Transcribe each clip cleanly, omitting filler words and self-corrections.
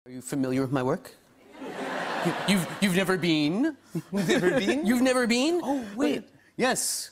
Are you familiar with my work? You've never been? Never been? You've never been? Oh, wait. Yes.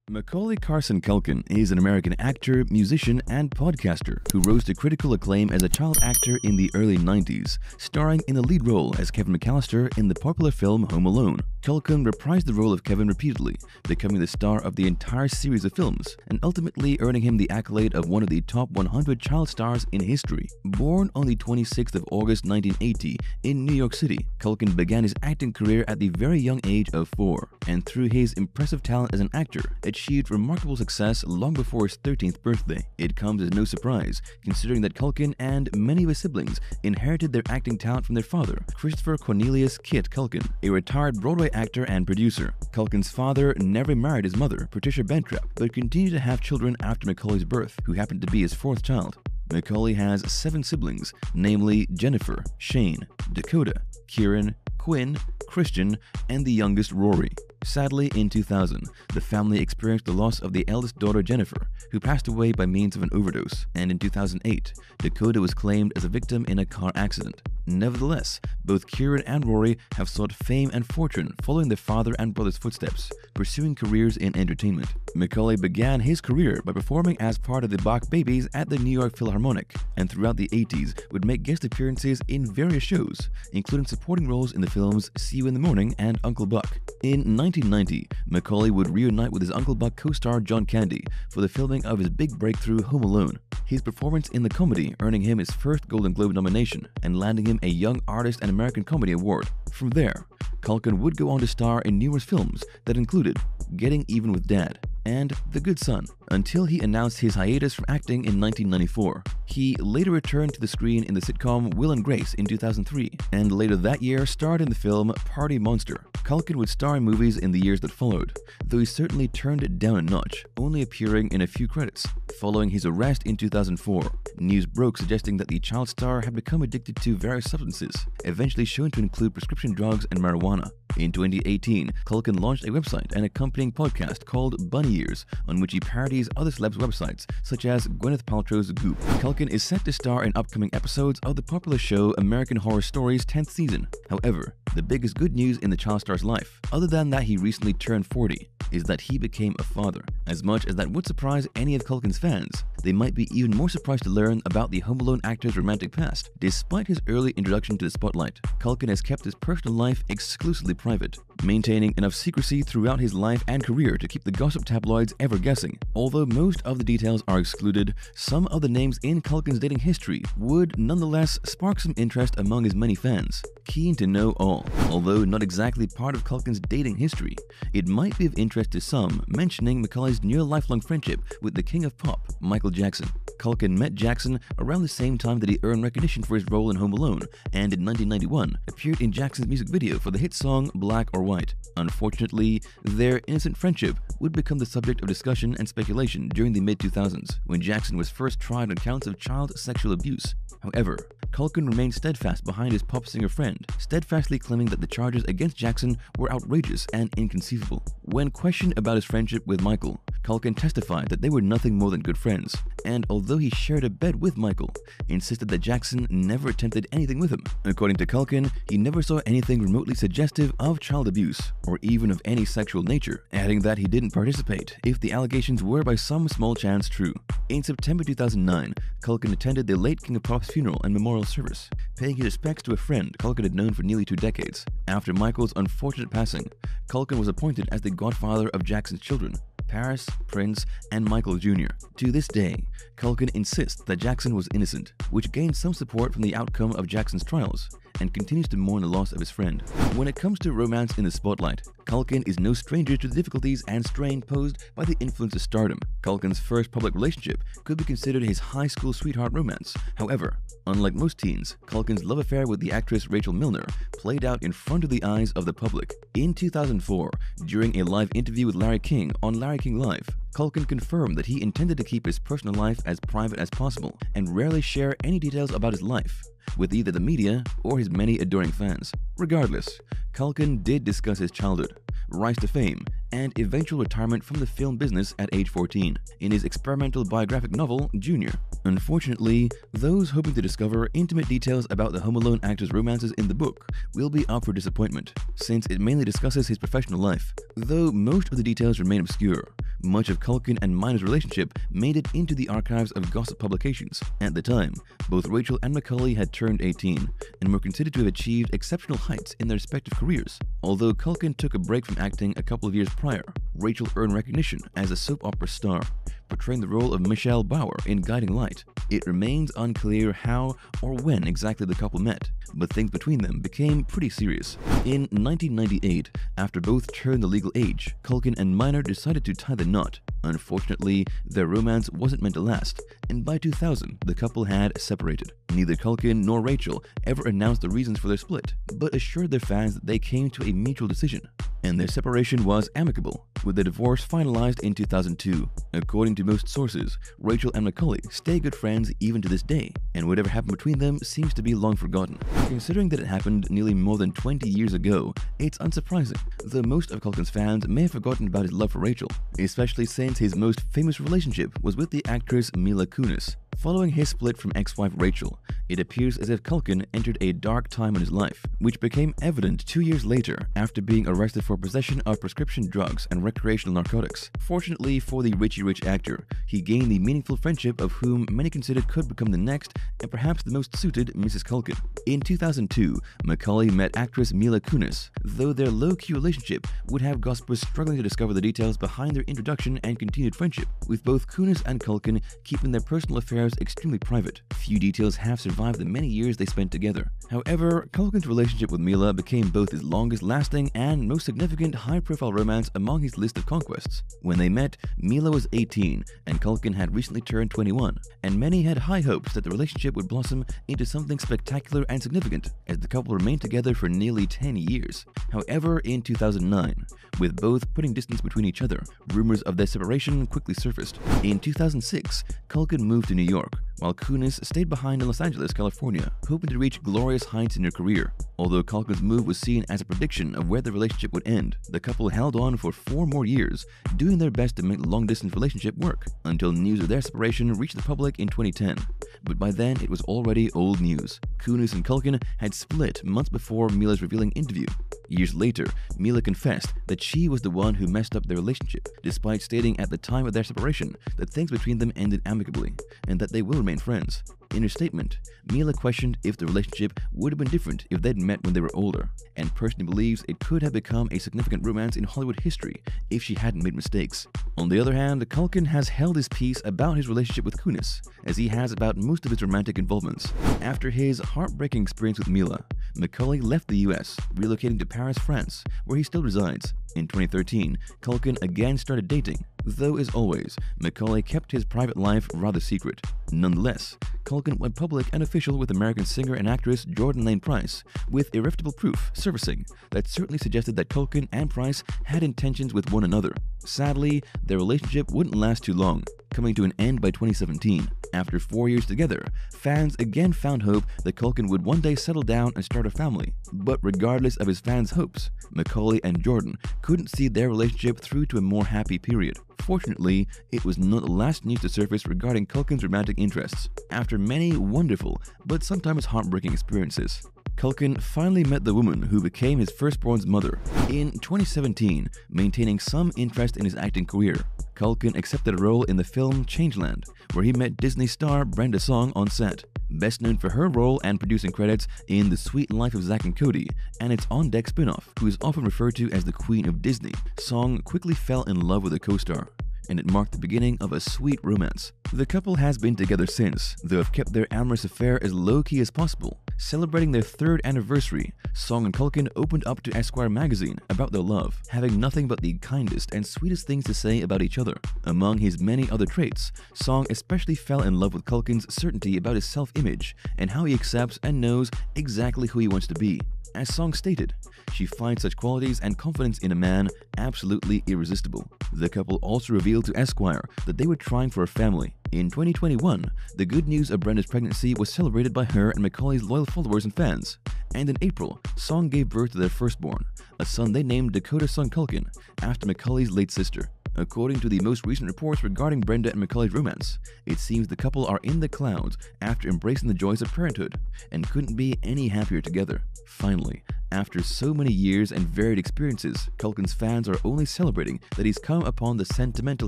Macaulay Carson Culkin is an American actor, musician, and podcaster who rose to critical acclaim as a child actor in the early 90s, starring in the lead role as Kevin McCallister in the popular film Home Alone. Culkin reprised the role of Kevin repeatedly, becoming the star of the entire series of films, and ultimately earning him the accolade of one of the top 100 child stars in history. Born on the 26th of August 1980 in New York City, Culkin began his acting career at the very young age of 4, and through his impressive talent as an actor, achieved remarkable success long before his 13th birthday. It comes as no surprise, considering that Culkin and many of his siblings inherited their acting talent from their father, Christopher Cornelius Kit Culkin, a retired Broadway actor and producer. Culkin's father never married his mother, Patricia Bentrap, but continued to have children after Macaulay's birth, who happened to be his 4th child. Macaulay has 7 siblings, namely Jennifer, Shane, Dakota, Kieran, Quinn, Christian, and the youngest Rory. Sadly, in 2000, the family experienced the loss of the eldest daughter Jennifer, who passed away by means of an overdose, and in 2008, Dakota was claimed as a victim in a car accident. Nevertheless, both Kieran and Rory have sought fame and fortune following their father and brother's footsteps, pursuing careers in entertainment. Macaulay began his career by performing as part of the Bach Babies at the New York Philharmonic, and throughout the 80s would make guest appearances in various shows, including supporting roles in the films See You in the Morning and Uncle Buck. In 1990, Macaulay would reunite with his Uncle Buck co-star John Candy for the filming of his big breakthrough Home Alone. His performance in the comedy earning him his first Golden Globe nomination and landing him a Young Artist and American Comedy Award. From there, Culkin would go on to star in numerous films that included Getting Even with Dad and The Good Son, until he announced his hiatus from acting in 1994. He later returned to the screen in the sitcom Will and Grace in 2003, and later that year starred in the film Party Monster. Culkin would star in movies in the years that followed, though he certainly turned it down a notch, only appearing in a few credits. Following his arrest in 2004, news broke suggesting that the child star had become addicted to various substances, eventually shown to include prescription drugs and marijuana. In 2018, Culkin launched a website and accompanying podcast called Bunny Years, on which he parodies other celebs' websites, such as Gwyneth Paltrow's Goop. Culkin is set to star in upcoming episodes of the popular show American Horror Story's 10th season. However, the biggest good news in the child star's life, other than that he recently turned 40, is that he became a father. As much as that would surprise any of Culkin's fans, they might be even more surprised to learn about the Home Alone actor's romantic past. Despite his early introduction to the spotlight, Culkin has kept his personal life exclusively private, maintaining enough secrecy throughout his life and career to keep the gossip tabloids ever guessing. Although most of the details are excluded, some of the names in Culkin's dating history would nonetheless spark some interest among his many fans, keen to know all. Although not exactly part of Culkin's dating history, it might be of interest to some, mentioning Macaulay's near lifelong friendship with the king of pop, Michael Jackson. Culkin met Jackson around the same time that he earned recognition for his role in Home Alone, and in 1991 appeared in Jackson's music video for the hit song Black or White. Unfortunately, their innocent friendship would become the subject of discussion and speculation during the mid-2000s, when Jackson was first tried on counts of child sexual abuse. However, Culkin remained steadfast behind his pop singer friend, steadfastly claiming that the charges against Jackson were outrageous and inconceivable. When questioned about his friendship with Michael, Culkin testified that they were nothing more than good friends, and although he shared a bed with Michael, insisted that Jackson never attempted anything with him. According to Culkin, he never saw anything remotely suggestive of child abuse, or even of any sexual nature, adding that he didn't participate if the allegations were by some small chance true. In September 2009, Culkin attended the late King of Pop's funeral and memorial service, paying his respects to a friend Culkin had known for nearly 2 decades. After Michael's unfortunate passing, Culkin was appointed as the godfather of Jackson's children, Paris, Prince, and Michael Jr. To this day, Culkin insists that Jackson was innocent, which gained some support from the outcome of Jackson's trials, and continues to mourn the loss of his friend. When it comes to romance in the spotlight, Culkin is no stranger to the difficulties and strain posed by the influence of stardom. Culkin's first public relationship could be considered his high school sweetheart romance. However, unlike most teens, Culkin's love affair with the actress Rachel Milner played out in front of the eyes of the public. In 2004, during a live interview with Larry King on Larry King Live, Culkin confirmed that he intended to keep his personal life as private as possible and rarely share any details about his life with either the media or his many adoring fans. Regardless, Culkin did discuss his childhood, rise to fame, and eventual retirement from the film business at age 14 in his experimental biographic novel, Junior. Unfortunately, those hoping to discover intimate details about the Home Alone actors' romances in the book will be up for disappointment, since it mainly discusses his professional life. Though most of the details remain obscure, much of Culkin and Minor's relationship made it into the archives of gossip publications. At the time, both Rachel and Macaulay had turned 18 and were considered to have achieved exceptional heights in their respective careers. Although Culkin took a break from acting a couple of years prior, Rachel earned recognition as a soap opera star, portraying the role of Michelle Bauer in Guiding Light. It remains unclear how or when exactly the couple met, but things between them became pretty serious. In 1998, after both turned the legal age, Culkin and Minor decided to tie the knot. Unfortunately, their romance wasn't meant to last, and by 2000, the couple had separated. Neither Culkin nor Rachel ever announced the reasons for their split, but assured their fans that they came to a mutual decision, and their separation was amicable, with the divorce finalized in 2002. According to most sources, Rachel and Macaulay stay good friends even to this day, and whatever happened between them seems to be long forgotten. Considering that it happened nearly more than 20 years ago, it's unsurprising, though most of Culkin's fans may have forgotten about his love for Rachel, especially since his most famous relationship was with the actress Mila Kunis. Following his split from ex-wife Rachel, it appears as if Culkin entered a dark time in his life, which became evident 2 years later after being arrested for possession of prescription drugs and recreational narcotics. Fortunately for the Richie Rich actor, he gained the meaningful friendship of whom many considered could become the next and perhaps the most suited Mrs. Culkin. In 2002, Macaulay met actress Mila Kunis, though their low-key relationship would have gossipers struggling to discover the details behind their introduction and continued friendship, with both Kunis and Culkin keeping their personal affairs extremely private. Few details have survived the many years they spent together. However, Culkin's relationship with Mila became both his longest-lasting and most significant high-profile romance among his list of conquests. When they met, Mila was 18 and Culkin had recently turned 21, and many had high hopes that the relationship would blossom into something spectacular and significant, as the couple remained together for nearly 10 years. However, in 2009, with both putting distance between each other, rumors of their separation quickly surfaced. In 2006, Culkin moved to New York, while Kunis stayed behind in Los Angeles, California, hoping to reach glorious heights in her career. Although Culkin's move was seen as a prediction of where the relationship would end, the couple held on for 4 more years, doing their best to make the long-distance relationship work, until news of their separation reached the public in 2010. But by then, it was already old news. Kunis and Culkin had split months before Mila's revealing interview. Years later, Mila confessed that she was the one who messed up their relationship, despite stating at the time of their separation that things between them ended amicably, and that they will remain friends. In her statement, Mila questioned if the relationship would have been different if they'd met when they were older, and personally believes it could have become a significant romance in Hollywood history if she hadn't made mistakes. On the other hand, Culkin has held his peace about his relationship with Kunis, as he has about most of his romantic involvements. After his heartbreaking experience with Mila, Macaulay left the US, relocating to Paris, France, where he still resides. In 2013, Culkin again started dating, though as always, Macaulay kept his private life rather secret. Nonetheless, Culkin went public and official with American singer and actress Jordan Lane Price, with irrefutable proof surfacing that certainly suggested that Culkin and Price had intentions with one another. Sadly, their relationship wouldn't last too long, coming to an end by 2017. After 4 years together, fans again found hope that Culkin would one day settle down and start a family. But regardless of his fans' hopes, Macaulay and Jordan couldn't see their relationship through to a more happy period. Fortunately, it was not the last news to surface regarding Culkin's romantic interests. After many wonderful, but sometimes heartbreaking experiences, Culkin finally met the woman who became his firstborn's mother. In 2017, maintaining some interest in his acting career, Culkin accepted a role in the film Changeland, where he met Disney star Brenda Song on set. Best known for her role and producing credits in The Sweet Life of Zack and Cody and its on-deck spin-off, who is often referred to as the Queen of Disney, Song quickly fell in love with the co-star, and it marked the beginning of a sweet romance. The couple has been together since, though have kept their amorous affair as low-key as possible. Celebrating their 3rd anniversary, Song and Culkin opened up to Esquire magazine about their love, having nothing but the kindest and sweetest things to say about each other. Among his many other traits, Song especially fell in love with Culkin's certainty about his self-image and how he accepts and knows exactly who he wants to be. As Song stated, she finds such qualities and confidence in a man absolutely irresistible. The couple also revealed to Esquire that they were trying for a family. In 2021, the good news of Brenda's pregnancy was celebrated by her and Macaulay's loyal followers and fans. And in April, Song gave birth to their firstborn, a son they named Dakota Son Culkin, after Macaulay's late sister. According to the most recent reports regarding Brenda and Macaulay's romance, it seems the couple are in the clouds after embracing the joys of parenthood and couldn't be any happier together. Finally, after so many years and varied experiences, Culkin's fans are only celebrating that he's come upon the sentimental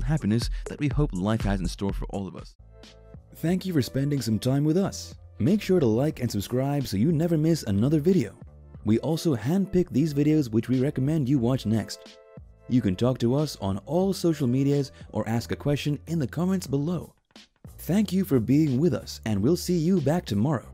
happiness that we hope life has in store for all of us. Thank you for spending some time with us. Make sure to like and subscribe so you never miss another video. We also handpick these videos which we recommend you watch next. You can talk to us on all social medias or ask a question in the comments below. Thank you for being with us, and we'll see you back tomorrow.